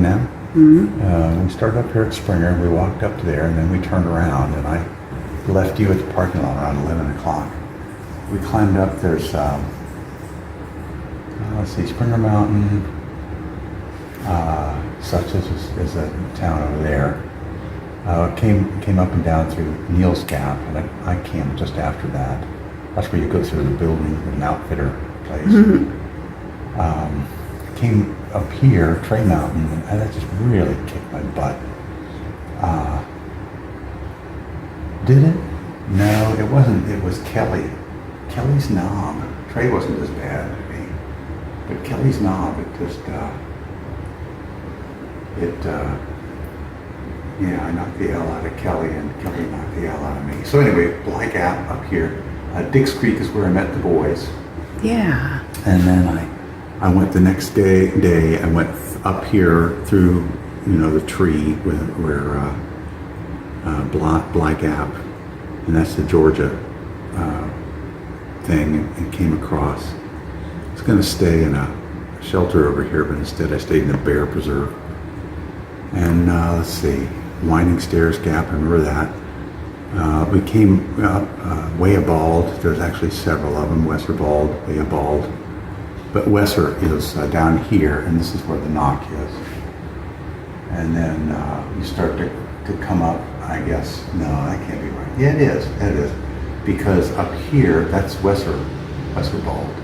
now. Mm-hmm. We started up here at Springer, we walked up there, and then we turned around, and I left you at the parking lot around 11 o'clock. We climbed up, there's, let's see, Springer Mountain, such as a town over there. Came up and down through Neal's Gap, and I camped just after that. That's where you go through the building, an outfitter place. Mm-hmm. Came up here, Trey Mountain, and that just really kicked my butt. Did it? No, it wasn't. It was Kelly. Kelly's knob. Trey wasn't as bad as me, but Kelly's knob, it just, yeah, I knocked the L out of Kelly, and Kelly knocked the L out of me. So anyway, Bly Gap up here. Dix Creek is where I met the boys. Yeah. And then I went the next day. I went up here through, the tree where Bly Gap, and that's the Georgia thing, and came across. I was going to stay in a shelter over here, but instead I stayed in the Bear Preserve. And let's see, Winding Stairs Gap, I remember that. We came up Way of Bald. There's actually several of them, Wesser Bald, Way of Bald. But Wesser is down here, and this is where the knock is. And then you start to come up, I guess. No, that can't be right. Yeah, it is. Because up here, that's Wesser Bald.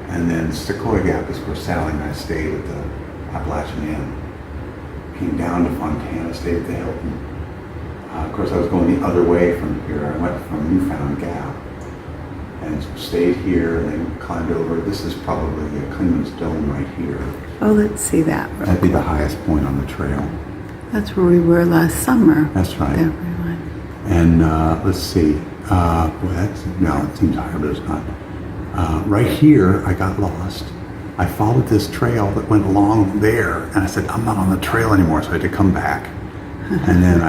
And then Sequoia Gap is where Sally and I stayed at the Appalachian Inn. Came down to Fontana, stayed at the Hilton. Of course, I was going the other way from here. I went from Newfound Gap and stayed here, and then climbed over. This is probably Clingman's Dome right here. Oh, let's see that. That'd be the highest point on the trail. That's where we were last summer. That's right. Everyone. And let's see. It seems higher, but it's not. Right here, I got lost. I followed this trail that went along there, and I said, I'm not on the trail anymore, so I had to come back. And then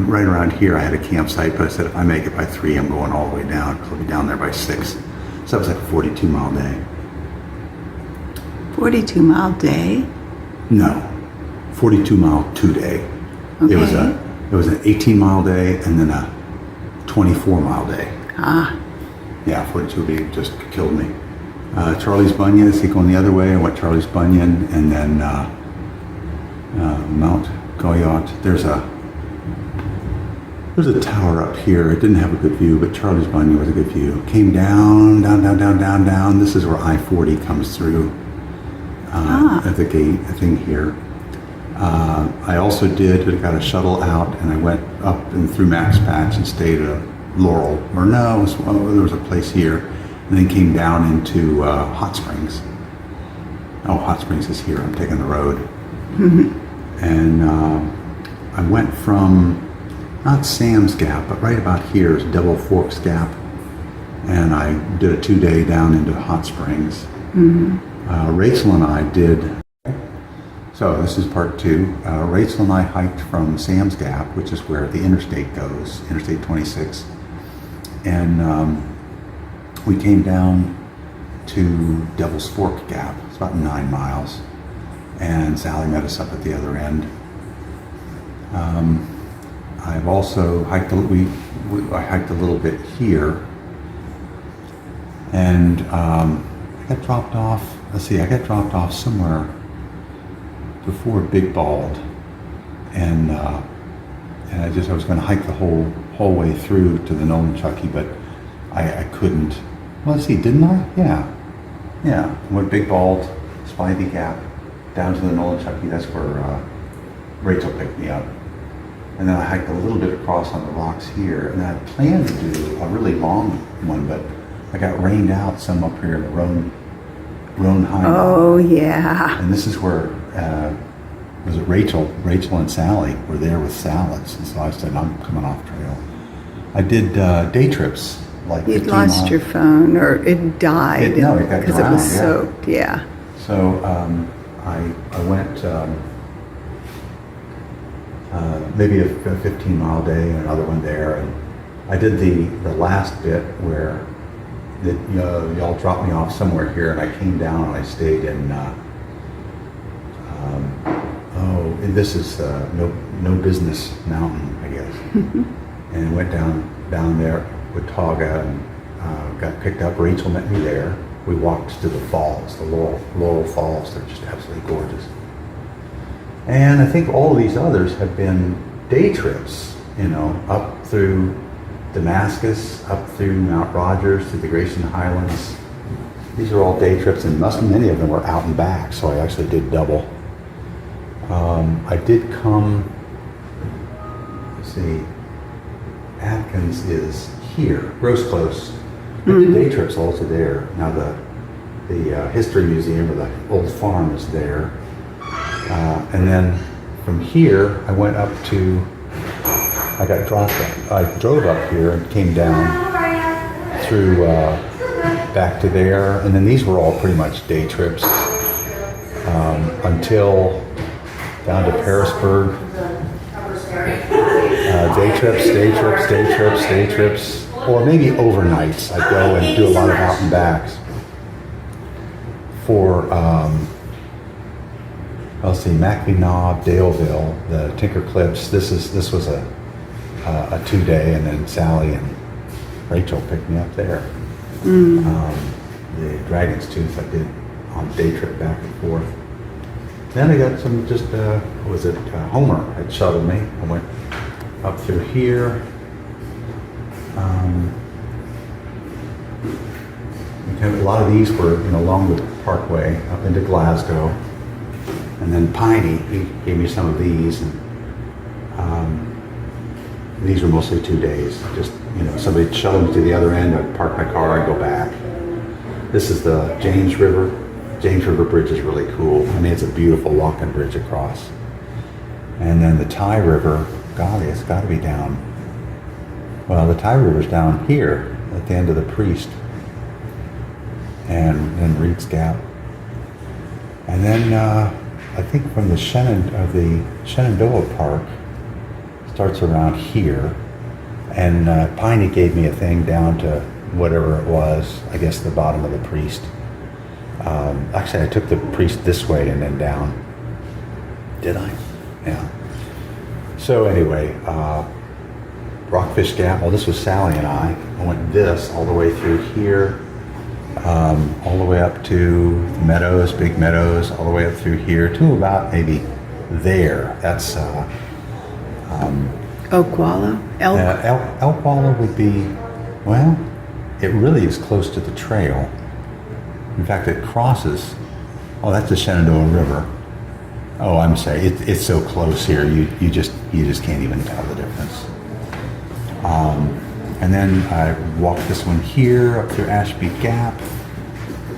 right around here, I had a campsite, but I said, if I make it by 3, I'm going all the way down, because I'll be down there by 6. So that was like a 42-mile day. 42-mile day? No, 42-mile 2-day. Okay. It was an 18-mile day, and then a 24-mile day. Ah. Yeah, 42 would be just killed me. Charlie's Bunyan, see, going the other way, I went Charlie's Bunyan, and then Mount Goyot. There's a tower up here. It didn't have a good view, but Charlie's Bunyan was a good view. Came down. This is where I-40 comes through at the gate, I think here. I also got a shuttle out, and I went up and through Max Patch and stayed at Laurel. Or no, there was a place here. And then came down into Hot Springs. Oh, Hot Springs is here. I'm taking the road. Mm-hmm. And I went from, not Sam's Gap, but right about here is Devil Forks Gap. And I did a 2-day down into Hot Springs. Mm-hmm. Rachel and I did, so this is part 2. Rachel and I hiked from Sam's Gap, which is where the interstate goes, Interstate 26. And we came down to Devil's Fork Gap. It's about 9 miles. And Sally met us up at the other end. I've also hiked, I hiked a little bit here. And I got dropped off, I got dropped off somewhere before Big Bald. And I was going to hike the whole way through to the Nolanchucky, but I couldn't. Well, let's see, didn't I? Yeah. I went Big Bald, Spivey Gap, down to the Nolanchucky. That's where Rachel picked me up. And then I hiked a little bit across on the rocks here. And I planned to do a really long one, but I got rained out some up here in the Roan High. Oh, yeah. And this is where, was it Rachel and Sally were there with salads. And so I said, I'm coming off trail. I did day trips. Like You'd lost miles. your phone, or it died. It got because drowned, it was soaked. Yeah. So I went maybe a 15-mile day, and another one there, and I did the last bit where y'all dropped me off somewhere here, and I came down and I stayed in this is no business mountain, I guess. And went down there with Taga and got picked up. Rachel met me there. We walked to the falls, the Laurel Falls. They're just absolutely gorgeous. And I think all of these others have been day trips, up through Damascus, up through Mount Rogers, through the Grayson Highlands. These are all day trips, and many of them were out and back, so I actually did double. I did come, let's see, Atkins is here, Rose Close. I did day trips also there. Now the History Museum, or the old farm, is there. And then from here, I went up to, I drove up here and came down through, back to there. And then these were all pretty much day trips until down to Parisburg. Day trips, or maybe overnights. I'd go and do a lot of out and backs for, let's see, Mackinac, Daleville, the Tinker Cliffs. This was a 2-day, and then Sally and Rachel picked me up there. The Dragon's Tooth I did on a day trip back and forth. Then I got some Homer had shuttled me. I went up through here. A lot of these were along the Parkway up into Glasgow. And then Piney, he gave me some of these. And these were mostly 2 days. Just, somebody shuttled me to the other end. I'd park my car, I'd go back. This is the James River. James River Bridge is really cool. I mean, it's a beautiful walking bridge across. And then the Ty River, golly, it's got to be down. Well, the Ty River's down here at the end of the Priest and Reed's Gap. And then I think from the Shenandoah Park starts around here. And Piney gave me a thing down to whatever it was, I guess the bottom of the Priest. Actually, I took the Priest this way and then down. Did I? Yeah. So anyway, Rockfish Gap. Well, this was Sally and I. I went this all the way through here, all the way up to the meadows, big meadows, all the way up through here to about maybe there. That's Okwala? Elkwala would be, well, it really is close to the trail. In fact, it crosses. Oh, that's the Shenandoah River. Oh, I'm sorry. It's so close here. You just can't even tell the difference. And then I walked this one here up through Ashby Gap.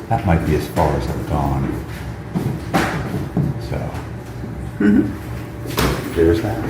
That might be as far as I've gone. So there's that.